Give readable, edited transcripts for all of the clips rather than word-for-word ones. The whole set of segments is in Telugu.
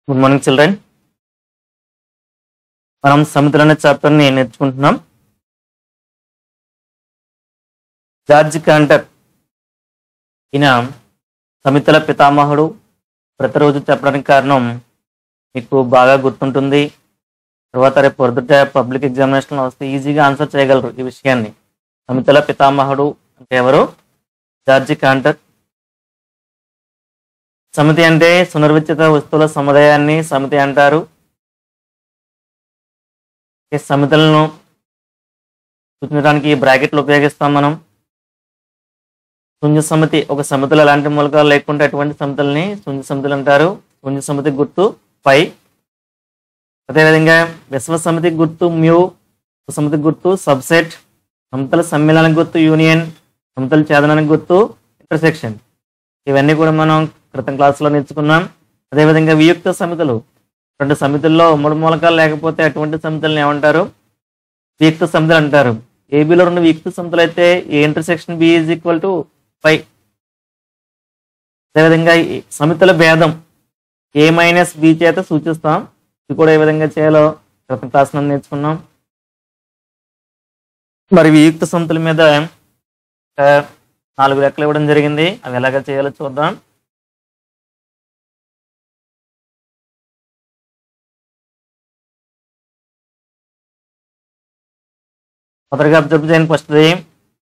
Good morning children. మనం సమితులు అనే చాప్టర్ని నేర్చుకుంటున్నాం. జార్జ్ కాంటర్ ఈయన సమితుల పితామహుడు. ప్రతిరోజు చెప్పడానికి కారణం మీకు బాగా గుర్తుంటుంది. తర్వాత రేపు పొద్దుట పబ్లిక్ ఎగ్జామినేషన్ వస్తే ఈజీగా ఆన్సర్ చేయగలరు ఈ విషయాన్ని. సమితుల పితామహుడు అంటే ఎవరు? జార్జ్ కాంటర్. సమితి అంటే సునిర్వచిత వస్తువుల సముదాయాన్ని సమితి అంటారు. ఈ సమితులను సూచించడానికి ఈ బ్రాకెట్లు ఉపయోగిస్తాం మనం. శూన్య సమితి ఒక సమితిలో ఎలాంటి మూలకాలు లేకుంటే అటువంటి సమితుల్ని శూన్య సమితులు అంటారు. శూన్య సమితి గుర్తు పై. అదేవిధంగా విశ్వ సమితి గుర్తు మ్యూ, సమితి గుర్తు సబ్సెట్, సమితుల సమ్మేళనానికి గుర్తు యూనియన్, సమితుల ఛేదనానికి గుర్తు ఇంటర్సెక్షన్. ఇవన్నీ కూడా మనం క్రితం క్లాసులో నేర్చుకున్నాం. అదేవిధంగా వియుక్త సమితులు, రెండు సమితుల్లో మూడు మూలకాలు లేకపోతే అటువంటి సమితులను ఏమంటారు? వియుక్త సమితులు అంటారు. ఏబిలో రెండు వియుక్త సమితులు అయితే A intersection B is equal to 5. అదేవిధంగా సమితుల భేదం ఏ మైనస్ బి చేత సూచిస్తాం. ఇది కూడా ఏ విధంగా చేయాలో క్రితం క్లాస్ నేర్చుకున్నాం. మరి వియుక్త సమితుల మీద 4 లెక్కలు ఇవ్వడం జరిగింది. అవి ఎలాగ చేయాలో చూద్దాం. మొదటిగా అబ్జర్వ్ చేయండి. ఫస్ట్ది,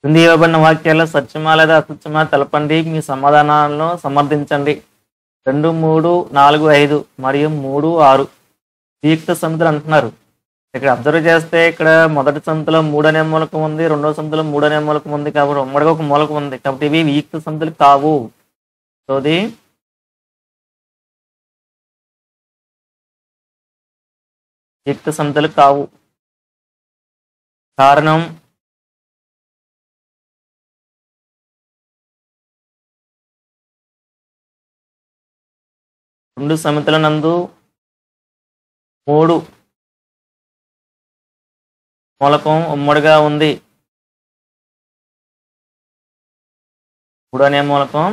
క్రింది ఇవ్వబడిన వాక్యాల్లో సత్యమా లేదా అసత్యమా తెలపండి, మీ సమాధానాలను సమర్థించండి. 2, 3, 4, 5 మరియు 3, 6 వియుక్త సమితులు అంటున్నారు. ఇక్కడ అబ్జర్వ్ చేస్తే ఇక్కడ మొదటి సమితిలో 3 అనే మూలకం ఉంది, రెండవ సమితిలో 3 అనే మూలకం ఉంది, కాబట్టి ఉమ్మడిగా ఒక మూలకం ఉంది. కాబట్టి ఇవి వియుక్త సమితులు కావు. సోది వియుక్త సమితులు కావు. కారణం రెండు సమితుల నందు 3 మూలకం ఉమ్మడిగా ఉంది. 3 అనే మూలకం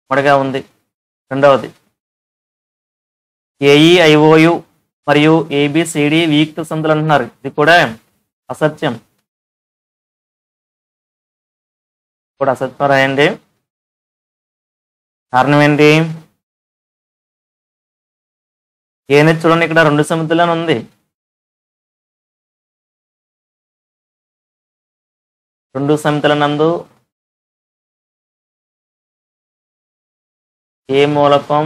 ఉమ్మడిగా ఉంది. రెండవది, ఏఈఐఓయు మరియు ఏబిసిడి వియుక్త సమితులు అంటున్నారు. ఇది కూడా అసత్యం. కూడా అసత్యం రాయండి. కారణం ఏంటి? ఏనే చూడండి, ఇక్కడ 2 సమితులను ఉంది. 2 సమితుల నందు ఏ మూలకం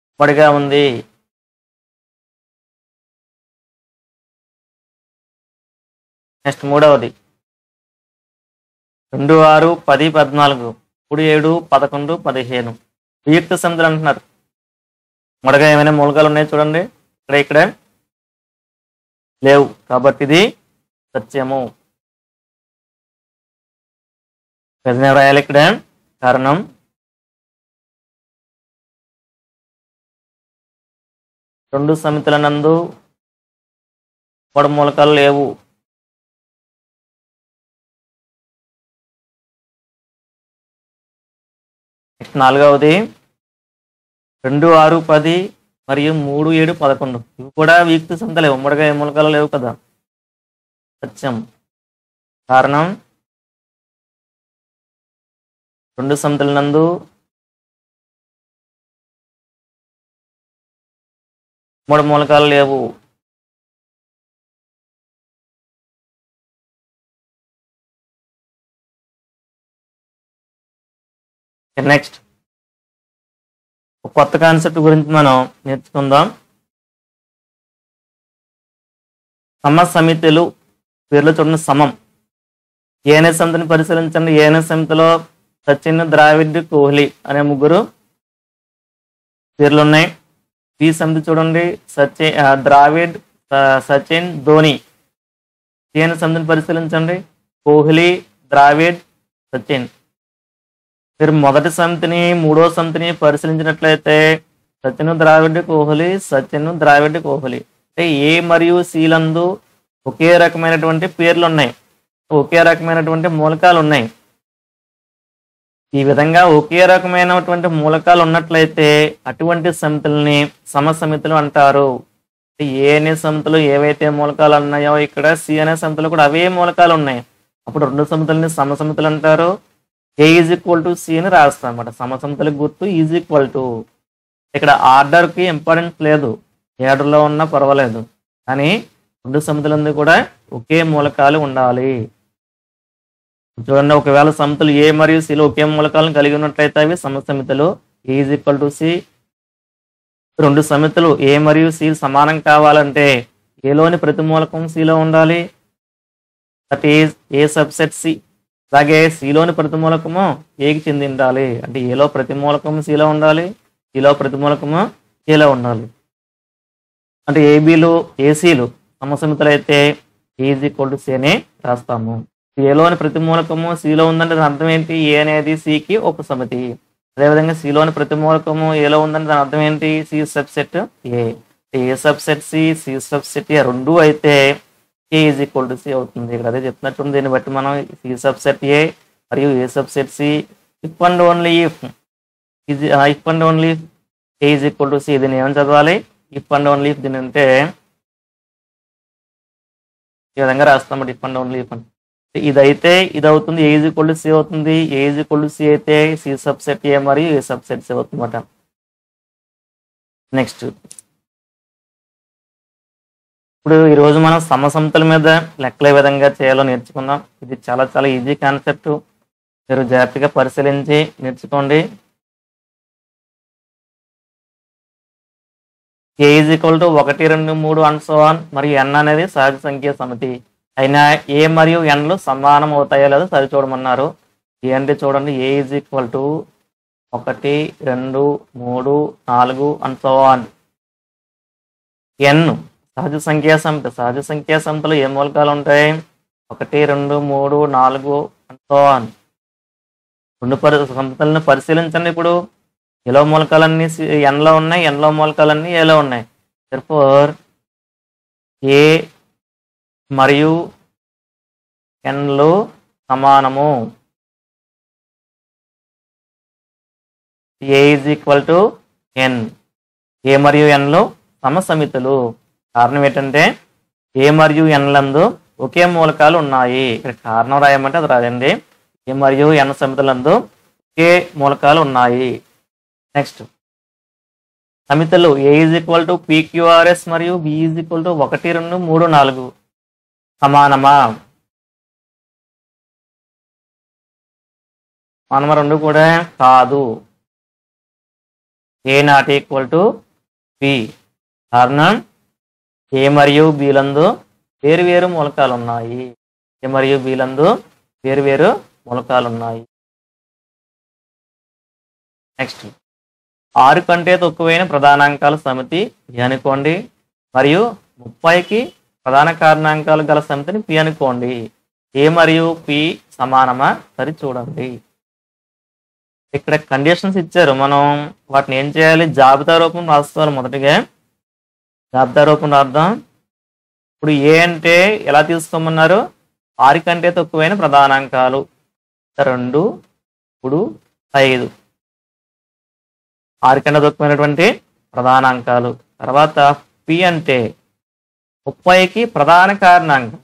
ఉమ్మడిగా ఉంది. నెక్స్ట్ మూడవది, 2, 6, 10, 14, 3, 7, 11, 15 వియుక్త సమితులు అంటున్నారు. మొదగా ఏమైనా మూలకాలు ఉన్నాయి చూడండి. ఇక్కడ లేవు, కాబట్టి ఇది సత్యము. ప్రశ్న రాయాలి ఇక్కడ. కారణం రెండు సమితుల నందు 3 మూలకాలు లేవు. నెక్స్ట్ నాలుగవది, 2, 6, 10 మరియు 3, 7, 11 ఇవి కూడా వియుక్త సమితులే. ఉమ్మడిగా ఏ మూలకాలు లేవు కదా. సత్యం. కారణం రెండు సమితుల నందు 3 మూలకాలు లేవు. నెక్స్ట్ కొత్త కాన్సెప్ట్ గురించి మనం నేర్చుకుందాం. సమసమితులు పేర్లు చూడండి. సమం. ఏఎన్ఏ సమితిని పరిశీలించండి. ఏఎన్ఏ సమితిలో సచిన్, ద్రావిడ్, కోహ్లీ అనే 3 పేర్లు ఉన్నాయి. బి సమితి చూడండి, ద్రావిడ్, సచిన్, ధోని. ఏఎన్ఏ సమితిని పరిశీలించండి. కోహ్లీ, ద్రావిడ్, సచిన్. మీరు మొదటి సమితిని మూడో సమితిని పరిశీలించినట్లయితే సచిన్, ద్రావిడ్, కోహ్లీ, సచిన్, ద్రావిడ్, కోహ్లీ. అంటే ఏ మరియు సిలందు ఒకే రకమైనటువంటి పేర్లు ఉన్నాయి, ఒకే రకమైనటువంటి మూలకాలు ఉన్నాయి. ఈ విధంగా ఒకే రకమైనటువంటి మూలకాలు ఉన్నట్లయితే అటువంటి సమితుల్ని సమసమితులు అంటారు. ఏ అనే సమితులు ఏవైతే మూలకాలు ఉన్నాయో ఇక్కడ సి అనే సమితులు కూడా అవే మూలకాలు ఉన్నాయి. అప్పుడు రెండు సమితుల్ని సమసమితులు అంటారు. ఏ ఈజ్ ఈక్వల్ టు సి అని రాస్తాం అన్నమాట. సమసమితులకు గుర్తు ఈజ్ ఈక్వల్ టు. ఇక్కడ ఆర్డర్కి ఇంపార్టెన్స్ లేదు, ఏ ఆర్డర్లో ఉన్నా పర్వాలేదు, కానీ రెండు సమితులందు కూడా ఒకే మూలకాలు ఉండాలి. చూడండి, ఒకవేళ సమితులు ఏ మరియు సిలో ఒకే మూలకాలను కలిగి ఉన్నట్లయితే అవి సమసమితులు. ఏ ఈజ్ ఈక్వల్ టు సి. రెండు సమితులు ఏ మరియు సి సమానం కావాలంటే ఏలోని ప్రతి మూలకం సిలో ఉండాలి. That is A subset C. అలాగే సిలోని ప్రతి మూలకము ఏకి చెంది ఉండాలి. అంటే ఏలో ప్రతి మూలకము సిలో ఉండాలి, సిలో ప్రతి మూలకము ఏలో ఉండాలి. అంటే ఏబీలు ఏసీలు సమసమితులు అయితే ఈజ్ ఈక్వల్ టు సి అని రాస్తాము. ఏలోని ప్రతి మూలకము సిలో ఉందంటే దాని అర్థం ఏంటి? ఏ అనేది సికి ఒక సమితి. అదేవిధంగా సిలోని ప్రతి మూలకము ఏలో ఉందంటే దాని అర్థం ఏంటి? సి సబ్సెట్ ఏ. ఏ సబ్సెట్ సి, సి సబ్సెట్ ఏ రెండు అయితే ఏ ఈజ్ ఈక్వల్ టు సి అవుతుంది. ఇక్కడ అదే చెప్తున్నట్టు దీన్ని బట్టి మనం సి సబ్సెట్ ఏ మరియు A subset C if and only if A is equal to C. దీన్ని ఏమని చదవాలి? If and only if. దీని అంటే ఈ విధంగా రాస్తాం. ఇఫ్ అండ్ ఓన్లీ ఇఫ్ అని ఇదైతే ఇది అవుతుంది, ఏ ఈజ్ ఈక్వల్ టు సి అవుతుంది. ఏ ఈజ్ ఈక్వల్ టు సి అయితే సి సబ్సెట్ ఏ మరియు ఏ సబ్సెట్ సి అవుతుంది అన్నమాట. నెక్స్ట్, ఇప్పుడు ఈరోజు మనం సమసమితుల మీద లెక్కలు ఏ విధంగా చేయాలో నేర్చుకుందాం. ఇది చాలా చాలా ఈజీ కాన్సెప్ట్, మీరు జాగ్రత్తగా పరిశీలించి నేర్చుకోండి. A is equal to 1, 2, 3 and so on మరియు ఎన్ అనేది సహజ సంఖ్య సమితి అయినా ఏ మరియు ఎన్లు సమానం అవుతాయో లేదో సరి చూడమన్నారు. ఏంటి చూడండి, A is equal to 1, 2, 3, 4 and so on. N సహజ సంఖ్యా సమితి. సహజ సంఖ్యా సమితిలో ఏ మూలకాలు ఉంటాయి? 1, 2, 3, 4 అండ్ సో ఆన్. రెండు సమితులను పరిశీలించండి. ఇప్పుడు ఏలో మూలకాలన్నీ ఎన్లో ఉన్నాయి, ఎన్లో మూలకాలన్నీ ఏలో ఉన్నాయి. therefore ఏ మరియు ఎన్లు సమానము. ఏ ఈజ్ ఈక్వల్ టు ఎన్. ఏ మరియు ఎన్లు సమసమితులు. కారణం ఏంటంటే ఏ మరియు ఎన్లందు ఒకే మూలకాలు ఉన్నాయి. ఇక్కడ కారణం రాయమంటే అది రాదండి. ఏ మరియు ఎన్ సమితులందు ఒకే మూలకాలు ఉన్నాయి. నెక్స్ట్, సమితులు A is equal to PQRS మరియు బి ఈజ్ ఈక్వల్ టు 1, 2, 3, 4 సమానమా? మనమ రెండు కూడా కాదు. A not equal to B. కారణం ఏ మరియు బిలందు వేరు వేరు మూలకాలు ఉన్నాయి. ఏ మరియు బిలందు వేరు వేరు మూలకాలు ఉన్నాయి. నెక్స్ట్, 6 కంటే తక్కువైన ప్రధానాంకాల సమితి పి అనుకోండి మరియు 30కి ప్రధాన కారణాంకాలు గల సమితిని పి అనుకోండి. ఏ మరియు పి సమానమా సరి చూడండి. ఇక్కడ కండిషన్స్ ఇచ్చారు, మనం వాటిని ఏం చేయాలి? జాబితా రూపం రాసుకోవాలి. మొదటిగా జాబితా రూపం రాద్దాం. ఇప్పుడు ఏ అంటే ఎలా తీసుకోమన్నారు? 6 కంటే తక్కువైన ప్రధానాంకాలు 2, 3, 5. 6 కంటే తక్కువైనటువంటి ప్రధానాంకాలు. తర్వాత పి అంటే 30కి ప్రధాన కారణాంకం.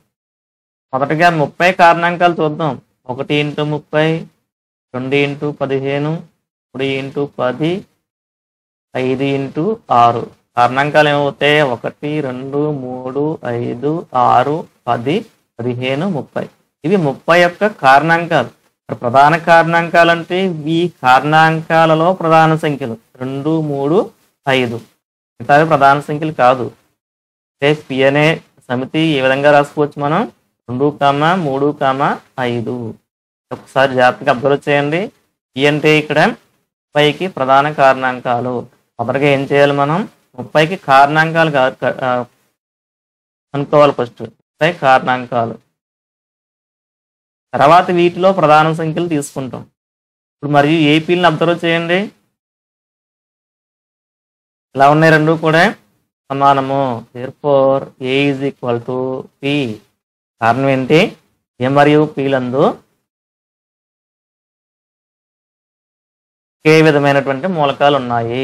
మొదటగా 30 కారణాంకాలు చూద్దాం. 1 × 30, 2 × 15, 3 × 10, 5 × 6. కారణాంకాలు ఏమవుతాయి? 1, 2, 3, 5, 6, 10, 15, 30. ఇవి 30 యొక్క కారణాంకాలు. ప్రధాన కారణాంకాలు అంటే ఈ కారణాంకాలలో ప్రధాన సంఖ్యలు 2, 3, 5. మిగతావి ప్రధాన సంఖ్యలు కాదు. పి అనే సమితి ఏ విధంగా రాసుకోవచ్చు మనం? 2, 3, 5. ఒకసారి జాగ్రత్తగా అబ్జర్వ్ చేయండి. పి అంటే ఇక్కడ 30కి ప్రధాన కారణాంకాలు. మొదటగా ఏం చేయాలి? మనం 30కి కారణాంకాలు అనుకోవాలి. ఫస్ట్ 30 కారణాంకాలు, తర్వాత వీటిలో ప్రధాన సంఖ్యలు తీసుకుంటాం. ఇప్పుడు మరియు ఏపీలను అబ్జర్వ్ చేయండి, ఇలా ఉన్నాయి, రెండు కూడా సమానము. therefore A is equal to P. కారణం ఏంటి? ఏ మరియు పి లందు ఒకే విధమైనటువంటి మూలకాలు ఉన్నాయి.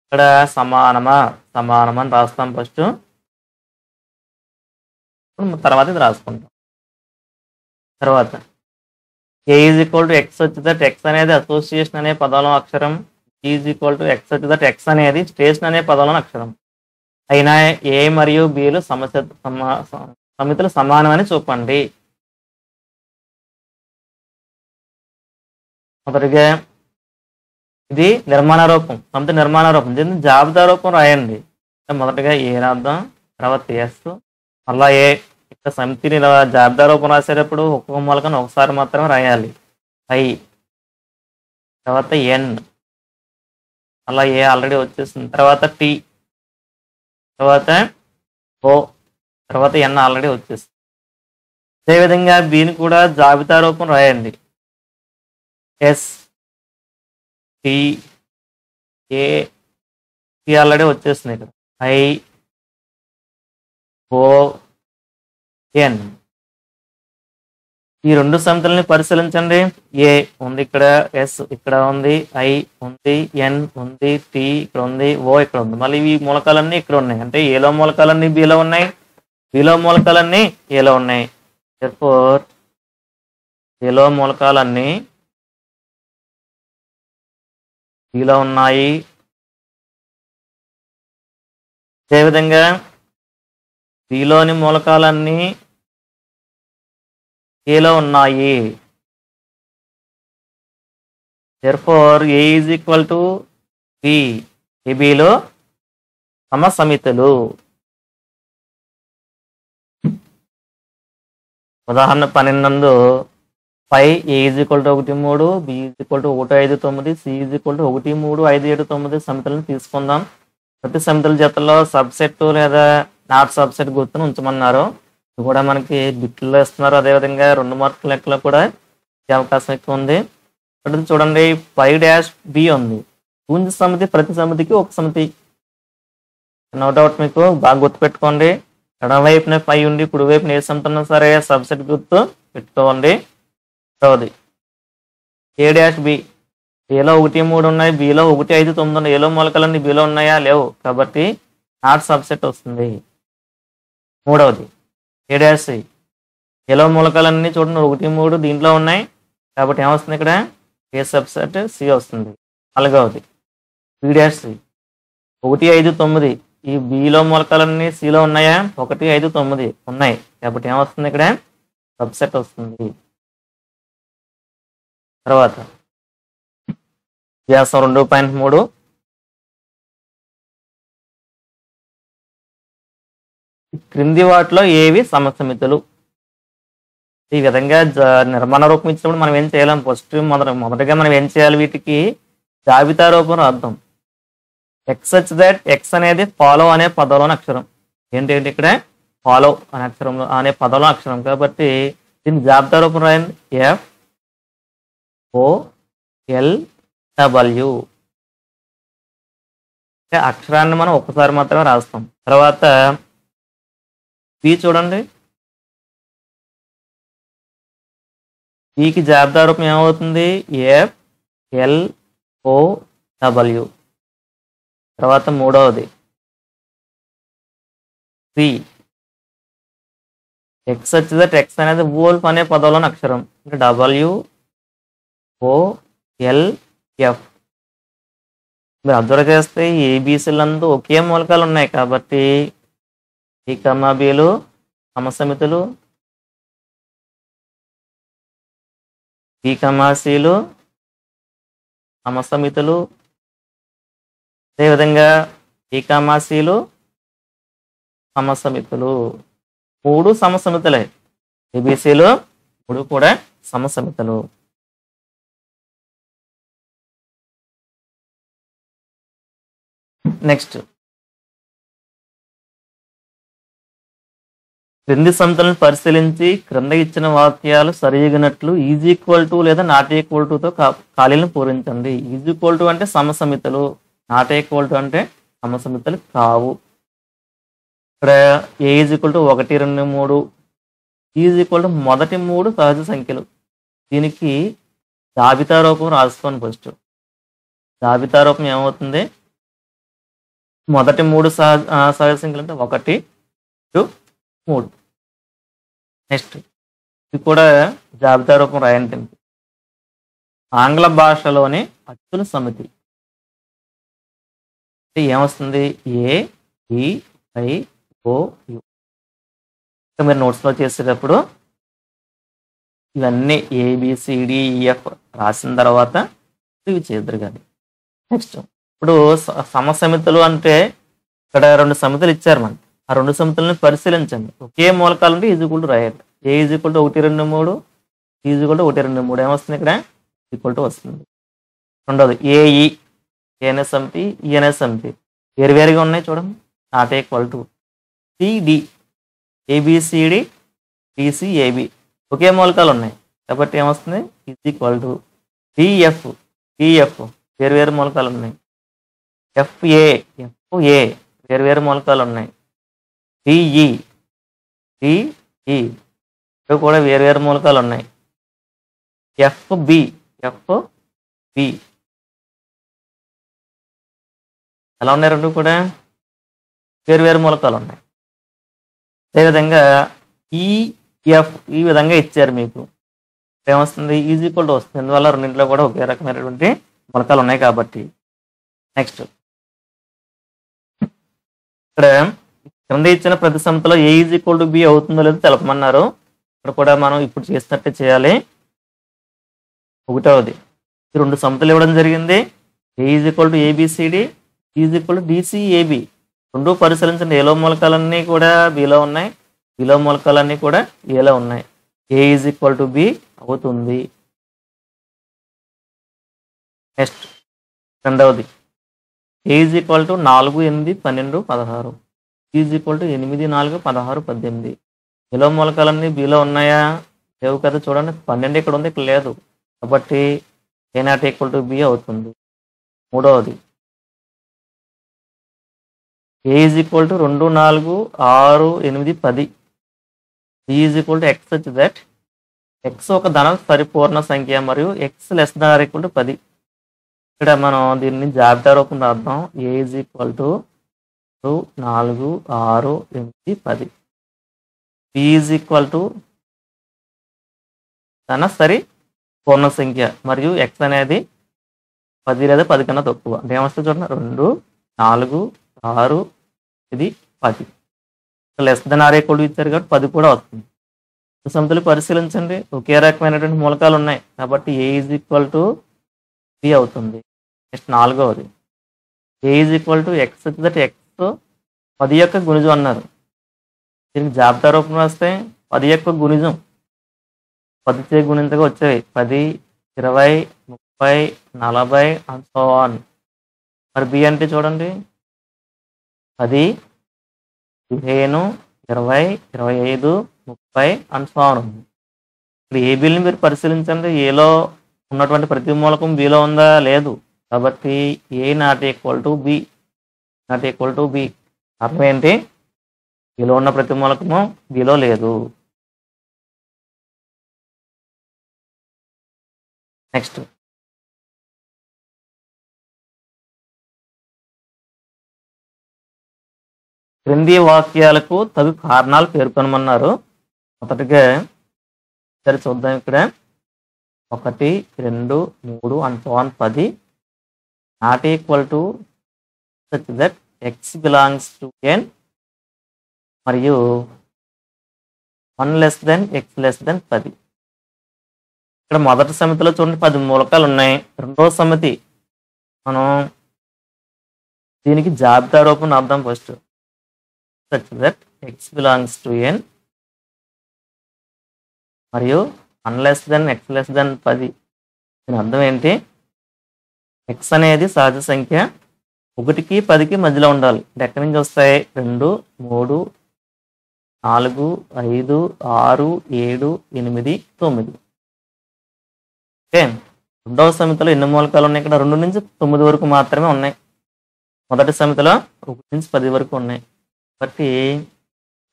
ఇక్కడ సమానమని రాస్తాం ఫస్ట్, తర్వాత ఇది రాసుకుంటాం. తర్వాత ఏ ఈజ్ ఈక్వల్ టు ఎక్స్ వచ్చి దట్ ఎక్స్ అనేది అసోసియేషన్ అనే పదంలో అక్షరం, ఈజ్ ఈక్వల్ టు ఎక్స్ వచ్చి దట్ ఎక్స్ అనేది స్టేషన్ అనే పదంలో అక్షరం అయినా ఏ మరియు బిలు సమితులు సమానమని చూపండి. మొదటిగా ఇది నిర్మాణ రూపం, సమితి నిర్మాణ రూపం. దీన్ని జాబితా రూపం రాయండి. మొదటగా ఏ రాద్దాం, తర్వాత ఎస్, మళ్ళా ఏ. ఇక్కడ సమితిని జాబితా రూపం రాసేటప్పుడు ఒక్కొక్క మూలకాన్ని ఒకసారి మాత్రమే రాయాలి. ఐ, తర్వాత ఎన్, అలా ఏ ఆల్రెడీ వచ్చేసింది. తర్వాత టి, తర్వాత ఓ, తర్వాత ఎన్ ఆల్రెడీ వచ్చేసింది. అదేవిధంగా బిని కూడా జాబితా రూపం రాయండి. ఎస్, టి, ఏ, టి ఆల్రెడీ వచ్చేసింది. ఇక్కడ ఐ, ఓ, ఎన్. ఈ రెండు సమితులని పరిశీలించండి. ఏ ఉంది, ఇక్కడ ఎస్ ఇక్కడ ఉంది, ఐ ఉంది, ఎన్ ఉంది, టి ఇక్కడ ఉంది, ఓ ఇక్కడ ఉంది. మళ్ళీ ఈ మూలకాలన్నీ ఇక్కడ ఉన్నాయి. అంటే ఏలో మూలకాలన్నీ బిలో ఉన్నాయి, బిలో మూలకాలన్నీ ఏలో ఉన్నాయి. therefore ఏలో మూలకాలన్నీ బిలో ఉన్నాయి. అదేవిధంగా బిలోని మూలకాలన్నీ ఏలో ఉన్నాయి. therefore A is equal to B, ఏబిలో సమసమితులు. ఉదాహరణ 12 పై A is equal to 1 3, B is equal to 1 5 9, C is equal to 1 3 5 7 9 సమితులను తీసుకుందాం. ప్రతి సమితుల జతలో సబ్సెట్ లేదా నాట్ సబ్సెట్ గుర్తును ఉంచమన్నారు. ఇది కూడా మనకి బిట్లో ఇస్తున్నారు. అదేవిధంగా 2 మార్కుల లెక్కలో కూడా అవకాశం ఎక్కువ ఉంది. ఇప్పుడు చూడండి, పై డాష్ బి ఉంది. గుంజు సమితి ప్రతి సమితికి ఒక సమితి. నో డౌట్, మీకు బాగా గుర్తుపెట్టుకోండి. ఎడమవైపున పై ఉండి కుడివైపున ఏ సమితి ఉన్నా సరే సబ్సెట్ గుర్తు పెట్టుకోండి. చదవది ఏ డాష్ బి, ఏలో 1 3 ఉన్నాయి, బిలో 1 5 9 ఉన్నాయి. ఏలో మూలకాలన్నీ బిలో ఉన్నాయా? లేవు, కాబట్టి నాట్ సబ్సెట్ వస్తుంది. మూడవది ఏ డాష్ సి, ఏలో మూలకాలన్నీ చూడండి 1 3 దీంట్లో ఉన్నాయి, కాబట్టి ఏమొస్తుంది ఇక్కడ? ఏ సబ్సెట్ సి వస్తుంది. నాలుగవది బి డాష్ సి, 1 5 9 ఈ బిలో మూలకాలన్నీ సిలో ఉన్నాయా? 1 5 9 ఉన్నాయి, కాబట్టి ఏమొస్తుంది ఇక్కడ? సబ్సెట్ వస్తుంది. తర్వాత వ్యాసం 2.3 క్రింది వాటిలో ఏవి సమసమితులు? ఈ విధంగా నిర్మాణ రూపం ఇచ్చినప్పుడు మనం ఏం చేయాలి? ఫస్ట్ మొదటగా మనం ఏం చేయాలి? వీటికి జాబితా రూపం రాద్దాం. ఎక్స్ వచ్చి దట్ ఎక్స్ అనేది ఫాలో అనే పదంలోని అక్షరం. ఏంటంటే ఇక్కడ ఫాలో అనే అక్షరంలో అనే పదంలో అక్షరం, కాబట్టి దీన్ని జాబితా రూపం రాయండి. F O L W. అక్షరాన్ని మనం ఒక్కసారి మాత్రమే రాస్తాం. తర్వాత పి చూడండి, పికి జాబితా రూపం ఏమవుతుంది? F L O W. తర్వాత మూడవది సి, ఎక్స్ వచ్చి దట్ ఎక్స్ అనేది వోల్ఫ్ అనే పదంలోని అక్షరం. అంటే డబ్ల్యూ ఓ ఎల్ ఎఫ్. మీరు అబ్జర్వ్ చేస్తే ఏబిసిలందు ఒకే మూలకాలు ఉన్నాయి, కాబట్టి ఈ కమాబీలు సమసమితులు, ఈ కమాసీలు సమసమితులు, అదేవిధంగా ఈ కమాసీలు సమసమితులు. 3 సమసమితులే. ఏబిసిలు 3 కూడా సమసమితులు. నెక్స్ట్ క్రింది సమితులను పరిశీలించి క్రింద ఇచ్చిన వాక్యాలు సరిగినట్లు ఈజ్ ఈక్వల్ టు లేదా నాట్ ఈక్వల్ టుతో ఖాళీలను పూరించండి. ఈజ్ ఈక్వల్ టు అంటే సమసమితులు, నాట్ ఈక్వల్ టు అంటే సమసమితులు కావు. ఇక్కడ A is equal to 1 2 3, is equal to మొదటి 3 సహజ సంఖ్యలు. దీనికి జాబితా రూపం రాసుకోండి ఫస్ట్. జాబితా రూపం ఏమవుతుంది? మొదటి 3 సహజ సంఖ్యలు అంటే 1, 2, 3. నెక్స్ట్ ఇది కూడా జాబితా రూపం రాయండి. ఆంగ్ల భాషలోని అచ్చుల సమితి అంటే ఏమొస్తుంది? ఏ, బి, ఐ, ఓ, యు. మీరు నోట్స్లో చేసేటప్పుడు ఇవన్నీ ABCDEF రాసిన తర్వాత ఇవి చేద్దరు కానీ. నెక్స్ట్ ఇప్పుడు సమసమితులు అంటే ఇక్కడ 2 సమితులు ఇచ్చారు మనకి. ఆ 2 సమితులను పరిశీలించండి. ఒకే మూలకాలు ఉంటే ఈజ్వల్ టు రాయాలి. A = 1, 2, 3, B = 1, 2, 3 ఏమొస్తుంది? ఇక్కడ ఈక్వల్ టు వస్తుంది. రెండవది AE, ఏ అనే సమితి, ఈ అనే సమితి వేరువేరుగా ఉన్నాయి చూడండి. Not equal to CD, ABCD, DCAB ఒకే మూలకాలు ఉన్నాయి కాబట్టి ఏమొస్తుంది? ఈక్వల్ టు DF వేరువేరు మూలకాలు ఉన్నాయి. FA వేరువేరు మూలకాలు ఉన్నాయి. DE ఇవి కూడా వేరువేరు మూలకాలు ఉన్నాయి. FB ఎలా ఉన్నాయి? రెండు కూడా వేరువేరు మూలకాలు ఉన్నాయి. అదేవిధంగా EF ఈ విధంగా ఇచ్చారు మీకు. ఏమొస్తుంది? ఈక్వల్ టు వస్తుంది. అందువల్ల రెండింటిలో కూడా ఒకే రకమైనటువంటి మూలకాలు ఉన్నాయి కాబట్టి. నెక్స్ట్ ఇక్కడ కింద ఇచ్చిన ప్రతి సమితిలో A = B అవుతుందో లేదో తెలపమన్నారు. ఇక్కడ కూడా మనం ఇప్పుడు చేసినట్టే చేయాలి. ఒకటవది 2 సమితులు ఇవ్వడం జరిగింది. A = ABCD, B = DCAB. రెండు పరిశీలించండి. ఏలో మూలకాలన్నీ కూడా బిలో ఉన్నాయి, బిలో మూలకాలన్నీ కూడా ఏలో ఉన్నాయి. A = B అవుతుంది. నెక్స్ట్ రెండవది A = 4, 8, 12, 16. B = 8, 4, 16, 18. బిలో మూలకాలన్నీ బిలో ఉన్నాయా? లేవు కదా. చూడండి 12 ఇక్కడ ఉంది, ఇక్కడ లేదు కాబట్టి A ≠ B అవుతుంది. మూడవది A = 2, 4, 6, 8, 10. B = X such that X ఒక ధన పరిపూర్ణ సంఖ్య మరియు X <= 10. ఇక్కడ మనం దీన్ని జాబితా రూపం రాద్దాం. A = 2, 4, 6, 8, 10. B = ధన సరి పూర్ణ సంఖ్య మరియు X అనేది 10 లేదా 10 కన్నా తక్కువ. అంటే ఏమొస్తుంది చూడండి. 2, 4, 6, ఇది 10. <= ఇచ్చారు కాబట్టి 10 కూడా వస్తుంది. సమితులు పరిశీలించండి. ఒకే రకమైనటువంటి మూలకాలు ఉన్నాయి కాబట్టి A = B అవుతుంది. నెక్స్ట్ నాలుగవది A = X దట్ X 10 యొక్క గుణిజం అన్నారు. దీనికి జాబితా రూపం రాస్తే 10 యొక్క గుణిజం 10 చే గుణించగా వచ్చేవి 10, 20, 30, 40 అండ్ సో ఆన్. మరి B అంటే చూడండి 10, 15, 20, 25, 30 అండ్ సో ఆన్ ఉంది. ఇప్పుడు ఏబీని మీరు పరిశీలించండి. ఏలో ఉన్నటువంటి ప్రతి మూలకం బిలో ఉందా? లేదు. కాబట్టి A ≠ B. అర్థం ఏంటి? బిలో ఉన్న ప్రతి మూలకము బిలో లేదు. నెక్స్ట్ క్రింది వాక్యాలకు తగు కారణాలు పేర్కొనమన్నారు. మొదటిగా సరే చూద్దాం. ఇక్కడ 1, 2, 3 and so on 10 not equal to such that X belongs to N మరియు 1 less than X less than 10. ఇక్కడ మొదటి సమితిలో చూడండి 10 మూలకాలు ఉన్నాయి. రెండవ సమితి మనం దీనికి జాబితా రూపం అర్థం first. such that X belongs to N మరియు 1 less than X less than 10. దీని అర్థం ఏంటి? X అనేది సహజ సంఖ్య 1కి 10కి మధ్యలో ఉండాలి. ఎక్కడి నుంచి వస్తాయి? 2, 3, 4, 5, 6, 7, 8, 9. ఓకే. రెండవ సమితిలో ఎన్ని మూలకాలు ఉన్నాయి? ఇక్కడ 2 నుంచి 9 వరకు మాత్రమే ఉన్నాయి. మొదటి సమితిలో 1 నుంచి 10 వరకు ఉన్నాయి. కాబట్టి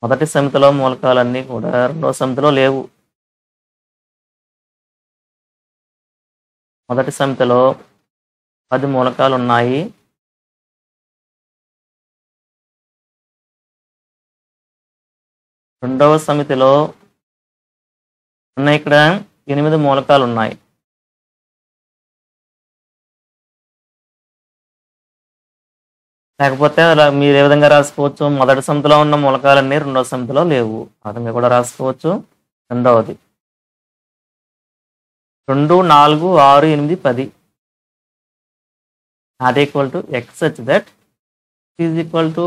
మొదటి సమితిలో మూలకాలన్నీ కూడా రెండవ సమితిలో లేవు. మొదటి సమితిలో 10 మూలకాలు ఉన్నాయి. రెండవ సమితిలో ఇక్కడ 8 మూలకాలు ఉన్నాయి. లేకపోతే అలా మీరు ఏ విధంగా రాసుకోవచ్చు, మొదటి సమితిలో ఉన్న మూలకాలన్నీ రెండవ సమితిలో లేవు, ఆ విధంగా కూడా రాసుకోవచ్చు. రెండవది 2, 4, 6, 8, 10 not equal to X such that is equal to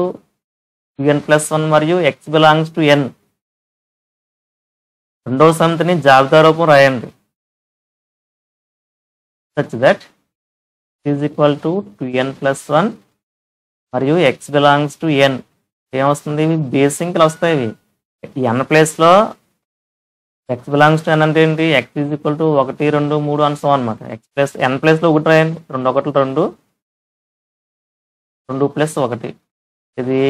n+1 మరియు ఎక్స్ బిలాంగ్స్ టు n. రెండవ సమితిని జాబితా రూపం రాయండి. Such that is equal to 2n+1 మరియు ఎక్స్ బిలాంగ్స్ టు n. ఏమొస్తుంది, ఇవి బేస్ సంఖ్యలు వస్తాయి. ఇవి n ప్లేస్లో ఎక్స్ బిలాంగ్స్ టు n అంటే ఏంటి, ఎక్స్ ఈజ్ ఈక్వల్ టు 1, 2, 3 అని సో అనమాట. ఎక్స్ ప్లస్ n ప్లేస్లో 1 రాయండి. 2 1 2, 2 + 1 ఇది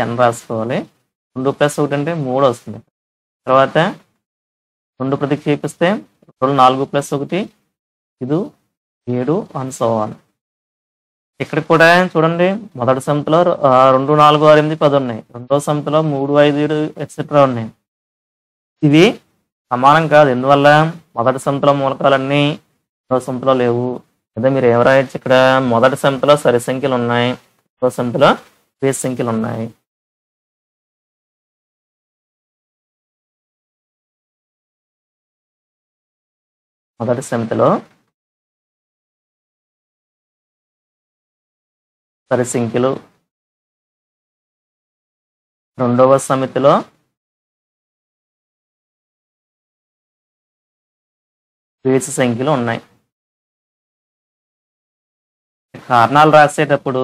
n రాసుకోవాలి. 2 + 1 అంటే 3 వస్తుంది. తర్వాత 2 ప్రతిక్షేపిస్తే 2 4 + 1 ఇది 7 అని సో అని. ఇక్కడ కూడా చూడండి, మొదటి సమితిలో 2, 4, 6, 8, 10 ఉన్నాయి. రెండో సమితిలో 3, 5, 7 ఎక్సెట్రా ఉన్నాయి. ఇవి సమానం కాదు. ఎందువల్ల, మొదటి సమితిలో మూలకాలన్నీ రెండో సమితిలో లేవు. అదే మీరు ఏం రాయొచ్చు, ఇక్కడ మొదటి సమితిలో సరి సంఖ్యలు ఉన్నాయి, రెండో సమితిలో బేస్ సంఖ్యలు ఉన్నాయి. మొదటి సమితిలో సరి సంఖ్యలు, రెండవ సమితిలో బేసి సంఖ్యలు ఉన్నాయి. కారణాలు రాసేటప్పుడు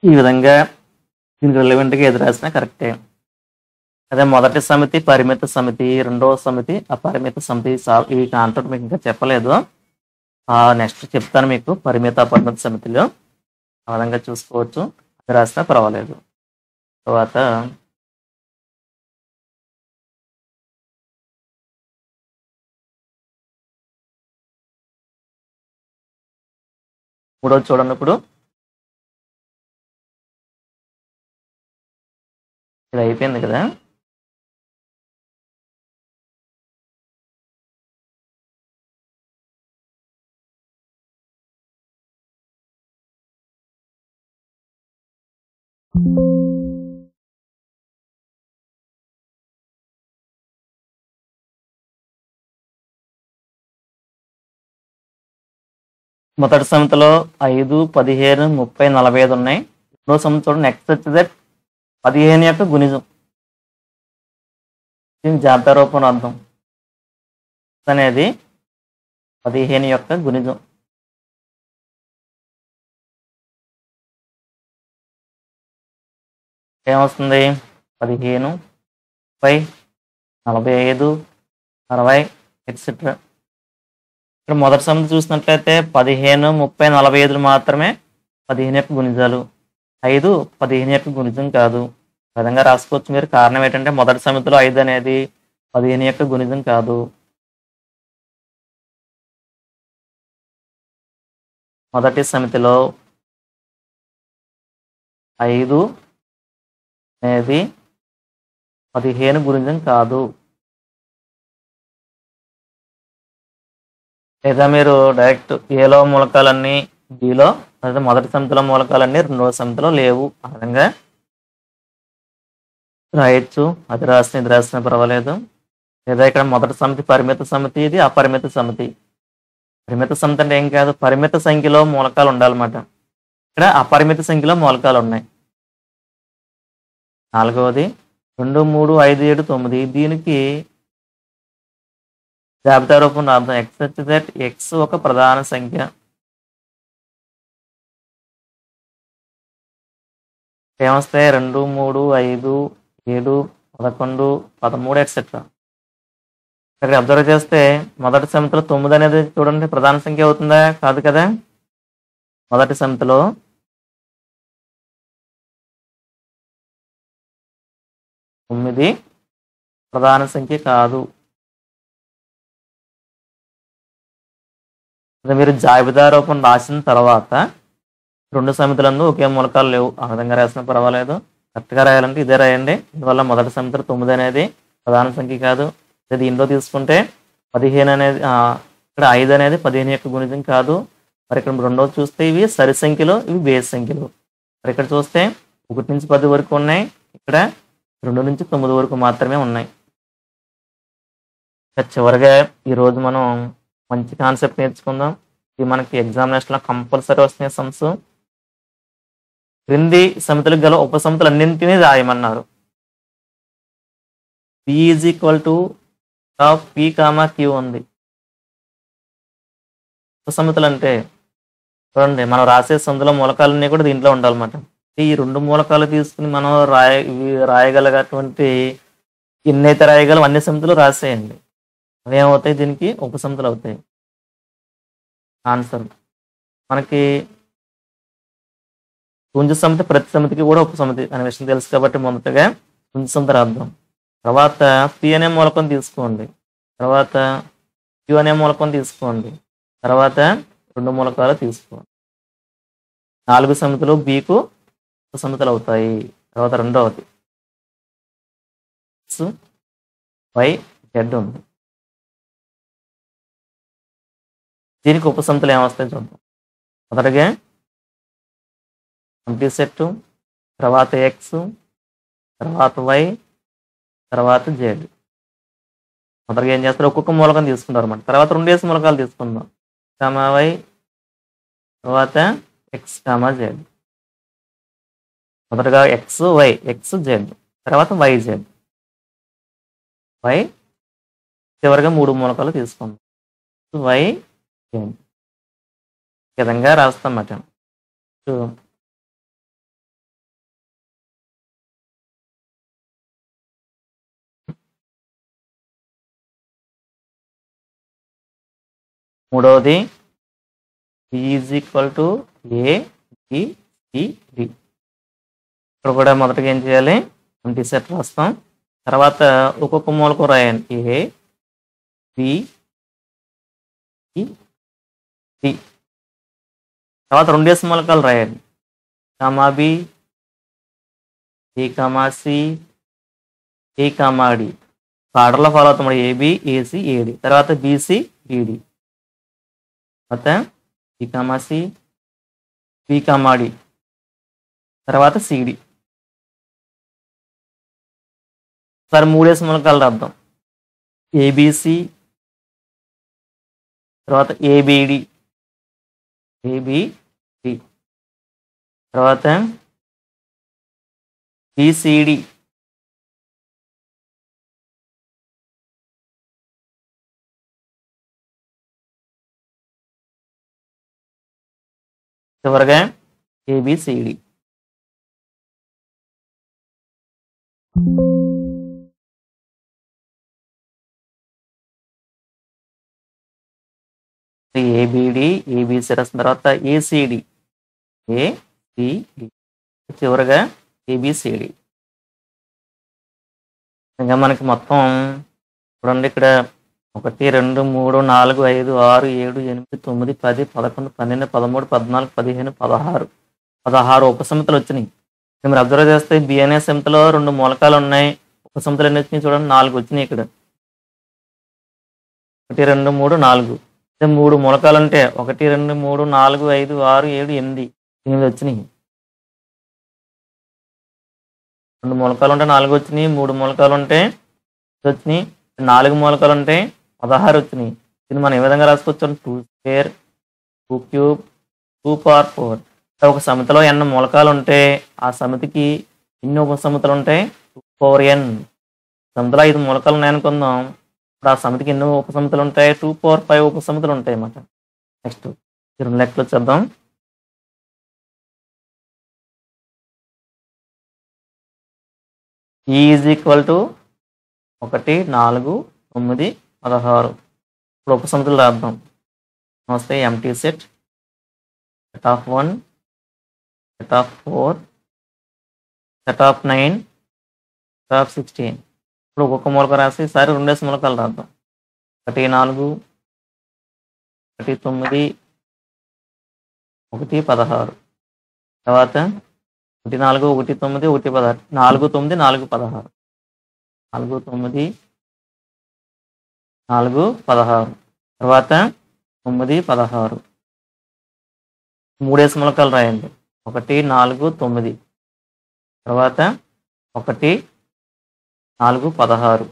ఈ విధంగా దీనికి రిలవెంట్గా ఎదురు రాసినా కరెక్టే. అదే మొదటి సమితి పరిమిత సమితి, రెండవ సమితి అపరిమిత సమితి. ఈ కాన్సెప్ట్ మీకు ఇంకా చెప్పలేదు, నెక్స్ట్ చెప్తాను మీకు. పరిమిత అపరిమిత సమితిలో ఆ విధంగా చూసుకోవచ్చు, అది రాసినా పర్వాలేదు. తర్వాత మూడోది చూడండి. ఇప్పుడు ఇది అయిపోయింది కదా. మొదటి సమితిలో 5, 15, 30, 45 ఉన్నాయి. రెండో సమితి చూడండి, ఎక్స్ వచ్చి దట్ 15 యొక్క గుణిజం. దీని జాబితా రూపంలో అర్థం అనేది 15 యొక్క గుణిజం. ఏమొస్తుంది, 15 / 45, 60 ఎక్సెట్రా. ఇక్కడ మొదటి సమితి చూసినట్లయితే 15, 30, 45 మాత్రమే 15 యొక్క గుణిజాలు. 5 15 యొక్క గుణిజం కాదు. ఆ విధంగా రాసుకోవచ్చు మీరు. కారణం ఏంటంటే మొదటి సమితిలో 5 అనేది 15 యొక్క గుణిజం కాదు. మొదటి సమితిలో 5 అనేది 15 గుణిజం కాదు. లేదా మీరు డైరెక్ట్ ఏలో మూలకాలన్నీ బిలో, అదే మొదటి సమితిలో మూలకాలన్నీ రెండవ సమితిలో లేవు, ఆ విధంగా రాయొచ్చు. అది రాసిన ఇది రాసినా పర్వాలేదు. లేదా ఇక్కడ మొదటి సమితి పరిమిత సమితి, ఇది అపరిమిత సమితి. పరిమిత సమితి అంటే ఏం కాదు, పరిమిత సంఖ్యలో మూలకాలు ఉండాలన్నమాట. ఇక్కడ అపరిమిత సంఖ్యలో మూలకాలు ఉన్నాయి. నాలుగవది 2, 3, 5, 7, 9. దీనికి జాబితా రూపంలో అర్థం ఎక్స్ వచ్చి దట్ ఎక్స్ ఒక ప్రధాన సంఖ్య. ఏమొస్తాయి, 2, 3, 5, 7, 11, 13 ఎక్సెట్రా. ఇక్కడ అబ్జర్వ్ చేస్తే మొదటి సమితిలో 9 అనేది చూడండి ప్రధాన సంఖ్య అవుతుందా, కాదు కదా. మొదటి సమితిలో 9 ప్రధాన సంఖ్య కాదు. మీరు జాబితా రూపం రాసిన తర్వాత 2 సమితులందు ఒకే మూలకాలు లేవు, ఆ విధంగా రాసినా పర్వాలేదు. కరెక్ట్గా రాయాలంటే ఇదే రాయండి. ఇందువల్ల మొదటి సమితిలో 9 అనేది ప్రధాన సంఖ్య కాదు. దీనిలో తీసుకుంటే 15 అనేది ఇక్కడ 5 అనేది 15 యొక్క గుణితం కాదు. మరి ఇక్కడ రెండోది చూస్తే ఇవి సరి సంఖ్యలు, ఇవి బేస్ సంఖ్యలు. మరి ఇక్కడ చూస్తే 1 నుంచి 10 వరకు ఉన్నాయి, ఇక్కడ 2 నుంచి 9 వరకు మాత్రమే ఉన్నాయి. చివరిగా ఈరోజు మనం మంచి కాన్సెప్ట్ నేర్చుకుందాం. ఇది మనకి ఎగ్జామినేషన్లో కంపల్సరీ వస్తున్నాయి సమ్స్. క్రింది సమితులకు గల ఉపసమితులు అన్నింటినీ రాయమన్నారు. P is equal to P, Q ఉంది. ఉపసమితులు అంటే చూడండి, మనం రాసే సందులో మూలకాలన్నీ కూడా దీంట్లో ఉండాలన్నమాట. ఈ 2 మూలకాలు తీసుకుని మనం రాయగలిగేటువంటి ఎన్నైతే రాయగలం అన్ని సమితులు రాసేయండి. అవేమవుతాయి, దీనికి ఉపసమితులు అవుతాయి. ఆన్సర్ మనకి పుంజ సమితి ప్రతి సమితికి కూడా ఉపసమితి అనే విషయం తెలుసు కాబట్టి మొదటగా పుంజ సమితి రాద్దాం. తర్వాత P అనే మూలకం తీసుకోండి, తర్వాత Q అనే మూలకం తీసుకోండి, తర్వాత 2 మూలకాలు తీసుకోండి. 4 సమితులు Bకు ఉపసమితులు అవుతాయి. తర్వాత రెండవది Y, Z ఉంది. దీనికి ఉపసమితులు ఏమొస్తాయి చూద్దాం. మొదటగా ఎంప్టీ సెట్, తర్వాత X, తర్వాత Y, తర్వాత Z. మొదటగా ఏం చేస్తారు, ఒక్కొక్క మూలకం తీసుకుంటారు అన్నమాట. తర్వాత 2 మూలకాలు తీసుకుందాం, Y, తర్వాత X, Z. మొదటగా X, Y, X, Z, తర్వాత YZ, Y, చివరిగా 3 మూలకాలు తీసుకుందాం, Y, Z. ఈ విధంగా రాస్తాం అన్నమాట. మూడవది P is equal to A, B, C, D. ఇక్కడ కూడా మొదటగా ఏం చేయాలి, ఎంప్టీ సెట్ రాస్తాం. తర్వాత ఒక్కొక్క మూలకం రాయండి, A, B, C, D. తర్వాత 2 మూలకాలు రాయండి, B, A, C, A, D. ఆర్డర్లో ఫాలో అవుతాం, AB, AC, AD, తర్వాత BC, BD, తర్వాత B, C, B, D, తర్వాత CD. సరే 3 మూలకాలు రాద్దాం, ABC, తర్వాత ABD, తర్వాత BCD, చివరిగా ABCD. ABD, ABC రాసిన తర్వాత ACD, చివరిగా ABCD. ఇంకా మనకి మొత్తం చూడండి, ఇక్కడ 1, 2, 3, 4, 5, 6, 7, 8, 9, 10, 11, 12, 13, 14, 15, 16 ఉపసమితులు వచ్చినాయి. మీరు అబ్జర్వ్ చేస్తే B అనే సమితిలో 2 మూలకాలు ఉన్నాయి. ఉపసమితులు ఎన్ని వచ్చినాయి చూడండి, 4 వచ్చినాయి. ఇక్కడ 1, 2, 3, 4. 3 మూలకాలు ఉంటే 1, 2, 3, 4, 5, 6, 7, 8 వచ్చినాయి. 2 మూలకాలు ఉంటే 4 వచ్చినాయి, 3 మూలకాలు ఉంటే వచ్చినాయి, 4 మూలకాలు ఉంటే 16 వచ్చినాయి. దీన్ని మనం ఏ విధంగా రాసుకోవచ్చు, 2 స్క్వేర్, 2 క్యూబ్, 2 పవర్ 4. ఒక సమితిలో n మూలకాలు ఉంటే ఆ సమితికి ఎన్ని ఉపసమితులు ఉంటాయి, 2 పవర్ n. సమితిలో 5 మూలకాలు ఉన్నాయనుకుందాం, ఇప్పుడు ఆ సమితికి ఎన్ని ఉపసమితులు ఉంటాయి, 2 పవర్ 5 ఉపసమితులు ఉంటాయి అన్నమాట. నెక్స్ట్ 2 లెక్కలు చూద్దాం. E is equal to 1, 4, 9, 16. ఇప్పుడు ఉపసమితులు రాద్దాం. వస్తే empty set, set of 1, set of 4, set of 9, set of 16. ఇప్పుడు ఒక్కొక్క మూలక రాసి ఈసారి 2 మూలకాలు రాద్దాం. 1, 4, 1 9 1 16 తర్వాత 1 4 1 9 1 16 4 9 4 16 4 9 4 16 తర్వాత 9 16 3 మూలకాలు రాయండి 1 4 9 తర్వాత 1 4 16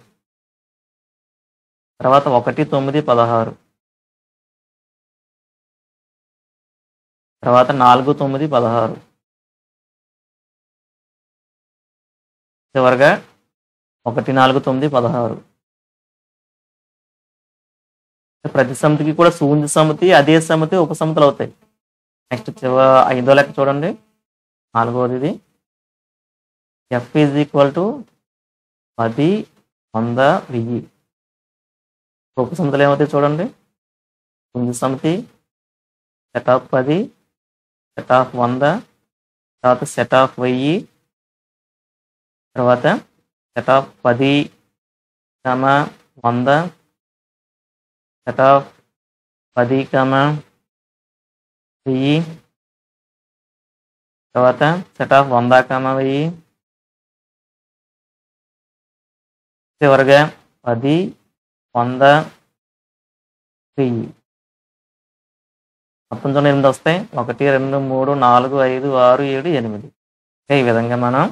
తర్వాత 1 9 16 తర్వాత 4 9 16 చివరిగా 1 4 9 16 ప్రతి సమితికి కూడా శూన్య సమితి అదే సమితి ఉపసమితులు అవుతాయి. నెక్స్ట్ 5వ లెక్క చూడండి 4వది F = 10 100 1000 ఉపసమితులు ఏమవుతాయి చూడండి శూన్య సమితి సెట్ ఆఫ్ 10 సెట్ ఆఫ్ 100 తర్వాత సెట్ ఆఫ్ 1000 తర్వాత సెట్ ఆఫ్ 10 100 సెట్ ఆఫ్ 10 1000 తర్వాత సెట్ ఆఫ్ 100 1000 చివరిగా 10 100 1000 మొత్తం 8 వస్తాయి 1 2 3 4 5 6 7 8 ఈ విధంగా మనం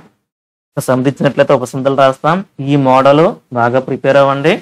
సమితి ఇచ్చినట్లయితే ఉపసమితులు రాస్తాం. ఈ మోడల్ బాగా ప్రిపేర్ అవ్వండి.